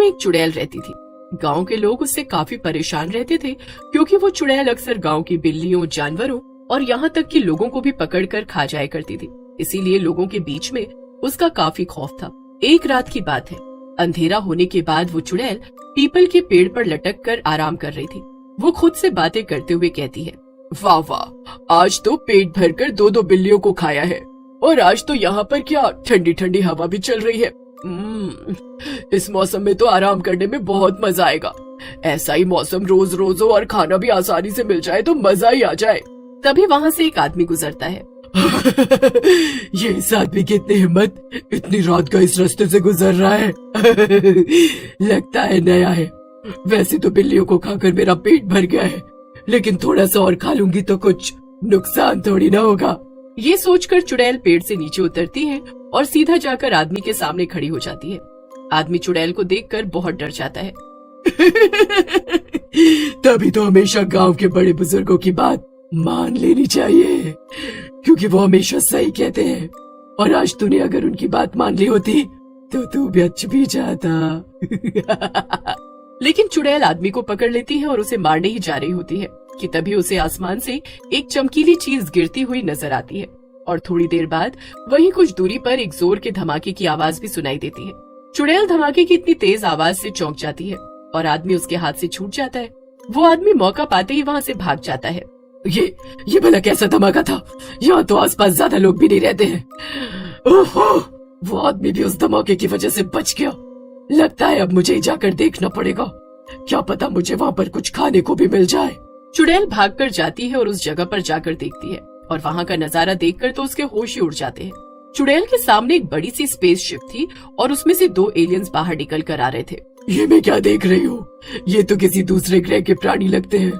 एक चुड़ैल रहती थी। गांव के लोग उससे काफी परेशान रहते थे क्योंकि वो चुड़ैल अक्सर गांव की बिल्लियों, जानवरों और यहाँ तक कि लोगों को भी पकड़कर खा जाया करती थी। इसीलिए लोगों के बीच में उसका काफी खौफ था। एक रात की बात है, अंधेरा होने के बाद वो चुड़ैल पीपल के पेड़ पर लटक कर आराम कर रही थी। वो खुद से बातें करते हुए कहती है, वाह वाह, आज तो पेट भरकर 2-2 बिल्लियों को खाया है और आज तो यहाँ पर क्या ठंडी ठंडी हवा भी चल रही है। इस मौसम में तो आराम करने में बहुत मजा आएगा। ऐसा ही मौसम रोज रोज हो और खाना भी आसानी से मिल जाए तो मजा ही आ जाए। तभी वहाँ से एक आदमी गुजरता है। ये इस आदमी की इतनी हिम्मत, इतनी रात का इस रास्ते से गुजर रहा है। लगता है नया है। वैसे तो बिल्लियों को खाकर मेरा पेट भर गया है, लेकिन थोड़ा सा और खा लूंगी तो कुछ नुकसान थोड़ी ना होगा। ये सोचकर चुड़ैल पेड़ से नीचे उतरती है और सीधा जाकर आदमी के सामने खड़ी हो जाती है। आदमी चुड़ैल को देखकर बहुत डर जाता है। तभी तो हमेशा गांव के बड़े बुजुर्गों की बात मान लेनी चाहिए, क्योंकि वो हमेशा सही कहते हैं। और आज तूने अगर उनकी बात मान ली होती तो तू बच भी जाता। लेकिन चुड़ैल आदमी को पकड़ लेती है और उसे मारने ही जा रही होती है कि तभी उसे आसमान से एक चमकीली चीज गिरती हुई नजर आती है और थोड़ी देर बाद वहीं कुछ दूरी पर एक जोर के धमाके की आवाज भी सुनाई देती है। चुड़ैल धमाके की इतनी तेज आवाज से चौंक जाती है और आदमी उसके हाथ से छूट जाता है। वो आदमी मौका पाते ही वहाँ से भाग जाता है। ये भला कैसा धमाका था? यहाँ तो आसपास ज्यादा लोग भी नहीं रहते हैं। ओहो, वो आदमी भी उस धमाके की वजह से बच गया। लगता है अब मुझे जाकर देखना पड़ेगा, क्या पता मुझे वहाँ पर कुछ खाने को भी मिल जाए। चुड़ैल भागकर जाती है और उस जगह पर जाकर देखती है और वहाँ का नजारा देखकर तो उसके होश ही उड़ जाते हैं। चुड़ैल के सामने एक बड़ी सी स्पेसशिप थी और उसमें से 2 एलियंस बाहर निकल कर आ रहे थे। ये मैं क्या देख रही हूँ? ये तो किसी दूसरे ग्रह के प्राणी लगते हैं।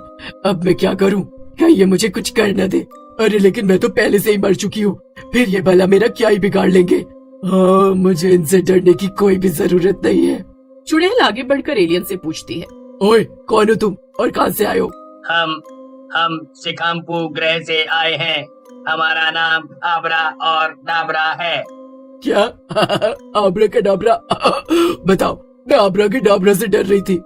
अब मैं क्या करूँ? क्या ये मुझे कुछ कर न दे? अरे लेकिन मैं तो पहले से ही मर चुकी हूँ, फिर ये भला मेरा क्या ही बिगाड़ लेंगे। हाँ, मुझे इनसे डरने की कोई भी जरूरत नहीं है। चुड़ैल आगे बढ़कर एलियन से पूछती है, ओए कौन हो तुम और कहाँ से आए हो? हम सिकाम्पू ग्रह से आए हैं। हमारा नाम आबरा और डाबरा है। क्या? आबरा का डाबरा? बताओ, मैं आबरा के डाबरा से डर रही थी।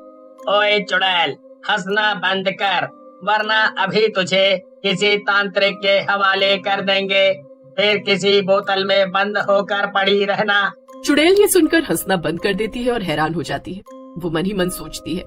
ओए चुड़ैल, हंसना बंद कर, वरना अभी तुझे किसी तांत्रिक के हवाले कर देंगे, फिर किसी बोतल में बंद होकर पड़ी रहना। चुड़ैल ये सुनकर हंसना बंद कर देती है और हैरान हो जाती है। वो मन ही मन सोचती है,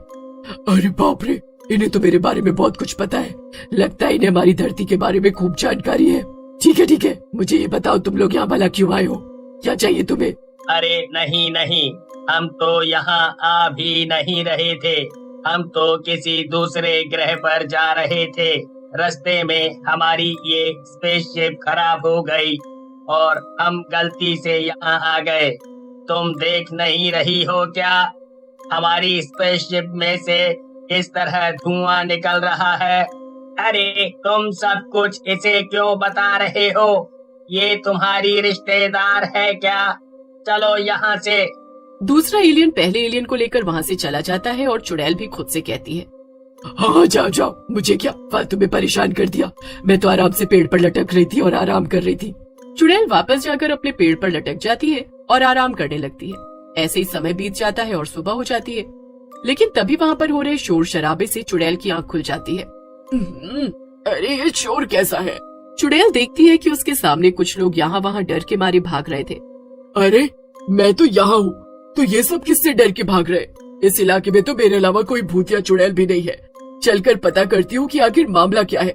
अरे बाप रे, इन्हें तो मेरे बारे में बहुत कुछ पता है। लगता है इन्हें हमारी धरती के बारे में खूब जानकारी है। ठीक है, मुझे ये बताओ तुम लोग यहाँ भला क्यों आए हो? क्या चाहिए तुम्हें? अरे नहीं, हम तो यहाँ आ भी नहीं रहे थे। हम तो किसी दूसरे ग्रह पर जा रहे थे। रास्ते में हमारी ये स्पेसशिप खराब हो गई और हम गलती से यहाँ आ गए। तुम देख नहीं रही हो क्या? हमारी स्पेसशिप में से इस तरह धुआं निकल रहा है। अरे तुम सब कुछ इसे क्यों बता रहे हो? ये तुम्हारी रिश्तेदार है क्या? चलो यहाँ से। दूसरा एलियन पहले एलियन को लेकर वहाँ से चला जाता है और चुड़ैल भी खुद से कहती है, हाँ जाओ, मुझे क्या फालतू में परेशान कर दिया। मैं तो आराम से पेड़ पर लटक रही थी और आराम कर रही थी। चुड़ैल वापस जाकर अपने पेड़ पर लटक जाती है और आराम करने लगती है। ऐसे ही समय बीत जाता है और सुबह हो जाती है। लेकिन तभी वहाँ पर हो रहे शोर शराबे से चुड़ैल की आंख खुल जाती है। अरे ये शोर कैसा है? चुड़ैल देखती है कि उसके सामने कुछ लोग यहाँ वहाँ डर के मारे भाग रहे थे। अरे मैं तो यहाँ हूँ, तो ये सब किससे डर के भाग रहे? इस इलाके में तो मेरे अलावा कोई भूत या चुड़ैल भी नहीं है। चलकर पता करती हूँ कि आखिर मामला क्या है।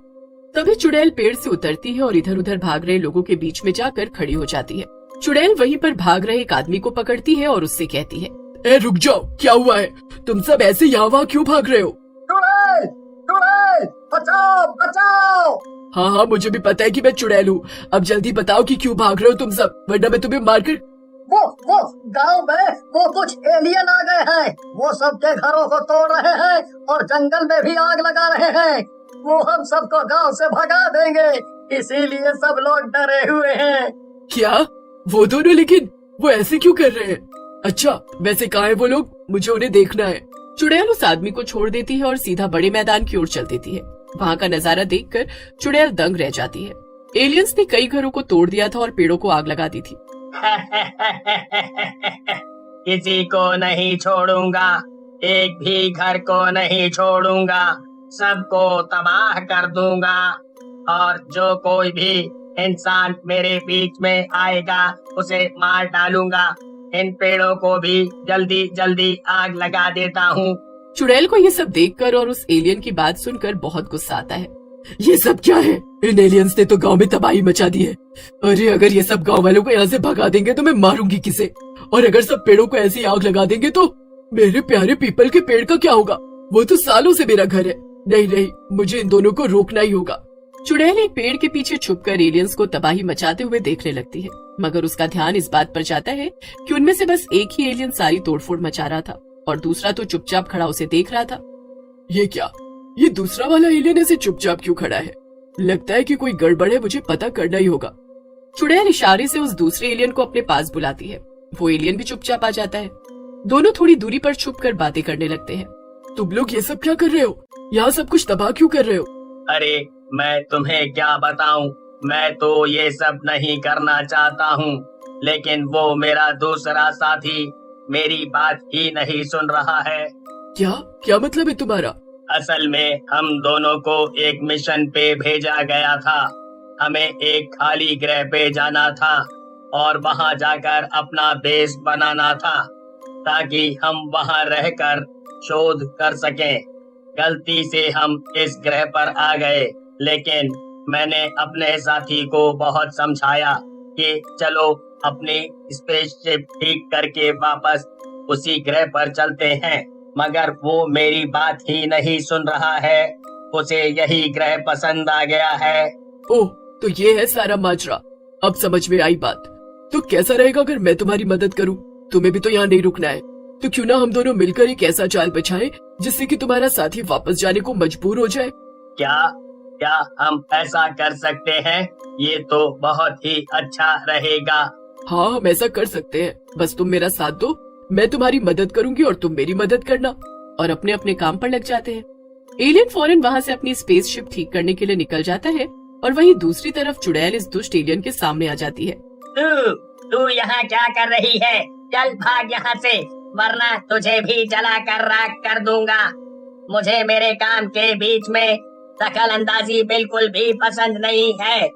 तभी चुड़ैल पेड़ से उतरती है और इधर उधर भाग रहे लोगों के बीच में जाकर खड़ी हो जाती है। चुड़ैल वहीं पर भाग रहे एक आदमी को पकड़ती है और उससे कहती है, ए रुक जाओ, क्या हुआ है? तुम सब ऐसे यहाँ वहाँ क्यों भाग रहे हो? चुड़ैल, बचाओ। हाँ, मुझे भी पता है कि मैं चुड़ैल हूँ। अब जल्दी बताओ कि क्यों भाग रहे हो तुम सब, वरना मैं तुम्हें मारकर। वो गांव में वो कुछ एलियन आ गए हैं। वो सबके घरों को तोड़ रहे हैं और जंगल में भी आग लगा रहे हैं। वो हम सबको गांव से भगा देंगे, इसीलिए सब लोग डरे हुए हैं। क्या? वो दोनों? लेकिन वो ऐसे क्यों कर रहे हैं? अच्छा, वैसे कहाँ है वो लोग? मुझे उन्हें देखना है। चुड़ैल उस आदमी को छोड़ देती है और सीधा बड़े मैदान की ओर चल देती है। वहाँ का नजारा देखकर चुड़ैल दंग रह जाती है। एलियंस ने कई घरों को तोड़ दिया था और पेड़ों को आग लगा दी थी। किसी को नहीं छोड़ूंगा, एक भी घर को नहीं छोड़ूंगा, सबको तबाह कर दूंगा। और जो कोई भी इंसान मेरे बीच में आएगा उसे मार डालूंगा। इन पेड़ों को भी जल्दी जल्दी आग लगा देता हूँ। चुड़ैल को ये सब देखकर और उस एलियन की बात सुनकर बहुत गुस्सा आता है। ये सब क्या है? इन एलियंस ने तो गांव में तबाही मचा दी है। अरे अगर ये सब गांव वालों को यहाँ से भगा देंगे तो मैं मारूंगी किसे? और अगर सब पेड़ों को ऐसी आग लगा देंगे तो मेरे प्यारे पीपल के पेड़ का क्या होगा? वो तो सालों से मेरा घर है। नहीं नहीं, मुझे इन दोनों को रोकना ही होगा। चुड़ैल एक पेड़ के पीछे छुपकर एलियंस को तबाही मचाते हुए देखने लगती है, मगर उसका ध्यान इस बात पर जाता है कि उनमें से बस एक ही एलियन सारी तोड़फोड़ मचा रहा था और दूसरा तो चुपचाप खड़ा उसे देख रहा था। ये क्या? ये दूसरा वाला एलियन ऐसे चुपचाप क्यों खड़ा है? लगता है कि कोई गड़बड़ है, मुझे पता करना ही होगा। चुड़ैल इशारे से उस दूसरे एलियन को अपने पास बुलाती है। वो एलियन भी चुपचाप आ जाता है। दोनों थोड़ी दूरी पर छुपकर बातें करने लगते हैं। तुम लोग ये सब क्या कर रहे हो? यहाँ सब कुछ तबाह क्यों कर रहे हो? अरे मैं तुम्हें क्या बताऊं, मैं तो ये सब नहीं करना चाहता हूँ, लेकिन वो मेरा दूसरा साथी मेरी बात ही नहीं सुन रहा है। क्या क्या मतलब है तुम्हारा? असल में हम दोनों को एक मिशन पे भेजा गया था। हमें एक खाली ग्रह पे जाना था और वहां जाकर अपना बेस बनाना था ताकि हम वहां रहकर शोध कर सकें। गलती से हम इस ग्रह पर आ गए, लेकिन मैंने अपने साथी को बहुत समझाया कि चलो अपनी स्पेसशिप ठीक करके वापस उसी ग्रह पर चलते हैं, मगर वो मेरी बात ही नहीं सुन रहा है। उसे यही ग्रह पसंद आ गया है। ओह, तो ये है सारा माजरा। अब समझ में आई बात। तो कैसा रहेगा अगर मैं तुम्हारी मदद करूं? तुम्हें भी तो यहाँ नहीं रुकना है, तो क्यों ना हम दोनों मिलकर एक ऐसा जाल बिछाएं जिससे कि तुम्हारा साथी वापस जाने को मजबूर हो जाए। क्या हम ऐसा कर सकते हैं? ये तो बहुत ही अच्छा रहेगा। हाँ, हम ऐसा कर सकते हैं। बस तुम मेरा साथ दो, मैं तुम्हारी मदद करूंगी और तुम मेरी मदद करना। और अपने अपने काम पर लग जाते हैं। एलियन फौरन वहाँ से अपनी स्पेसशिप ठीक करने के लिए निकल जाता है और वहीं दूसरी तरफ चुड़ैल इस दुष्ट एलियन के सामने आ जाती है। तू यहाँ क्या कर रही है? चल भाग यहाँ से, वरना तुझे भी जला कर राख कर दूंगा। मुझे मेरे काम के बीच में दखल अंदाजी बिल्कुल भी पसंद नहीं है।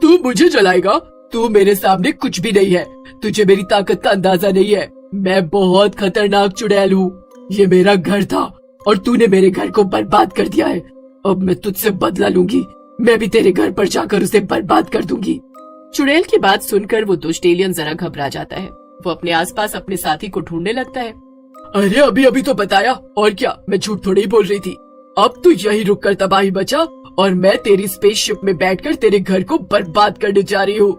तू मुझे जलाएगा? तू मेरे सामने कुछ भी नहीं है। तुझे मेरी ताकत का अंदाजा नहीं है। मैं बहुत खतरनाक चुड़ैल हूँ। ये मेरा घर था और तूने मेरे घर को बर्बाद कर दिया है। अब मैं तुझसे बदला लूंगी। मैं भी तेरे घर पर जाकर उसे बर्बाद कर दूंगी। चुड़ैल की बात सुनकर वो दुष्ट एलियन जरा घबरा जाता है। वो अपने आसपास अपने साथी को ढूंढने लगता है। अरे अभी अभी तो बताया, और क्या, मैं झूठ थोड़ी ही बोल रही थी। अब तू यही रुक कर तबाही बचा और मैं तेरी स्पेसशिप में बैठकर तेरे घर को बर्बाद करने जा रही हूँ।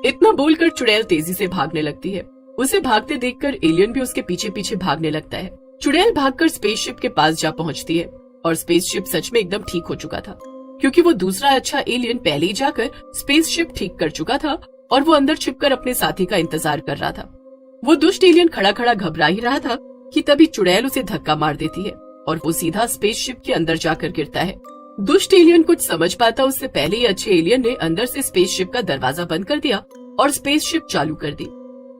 इतना बोलकर चुड़ैल तेजी से भागने लगती है। उसे भागते देखकर एलियन भी उसके पीछे पीछे भागने लगता है। चुड़ैल भागकर स्पेसशिप के पास जा पहुंचती है और स्पेसशिप सच में एकदम ठीक हो चुका था, क्योंकि वो दूसरा अच्छा एलियन पहले ही जाकर स्पेसशिप ठीक कर चुका था और वो अंदर छिपकर अपने साथी का इंतजार कर रहा था। वो दुष्ट एलियन खड़ा खड़ा घबरा ही रहा था कि तभी चुड़ैल उसे धक्का मार देती है और वो सीधा स्पेसशिप के अंदर जाकर गिरता है। दुष्ट एलियन कुछ समझ पाता उससे पहले ही अच्छे एलियन ने अंदर से स्पेसशिप का दरवाजा बंद कर दिया और स्पेसशिप चालू कर दी।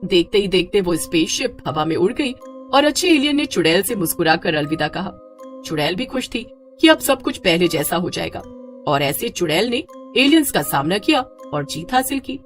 देखते ही देखते वो स्पेसशिप हवा में उड़ गई और अच्छे एलियन ने चुड़ैल से मुस्कुराकर अलविदा कहा। चुड़ैल भी खुश थी कि अब सब कुछ पहले जैसा हो जाएगा और ऐसे चुड़ैल ने एलियंस का सामना किया और जीत हासिल की।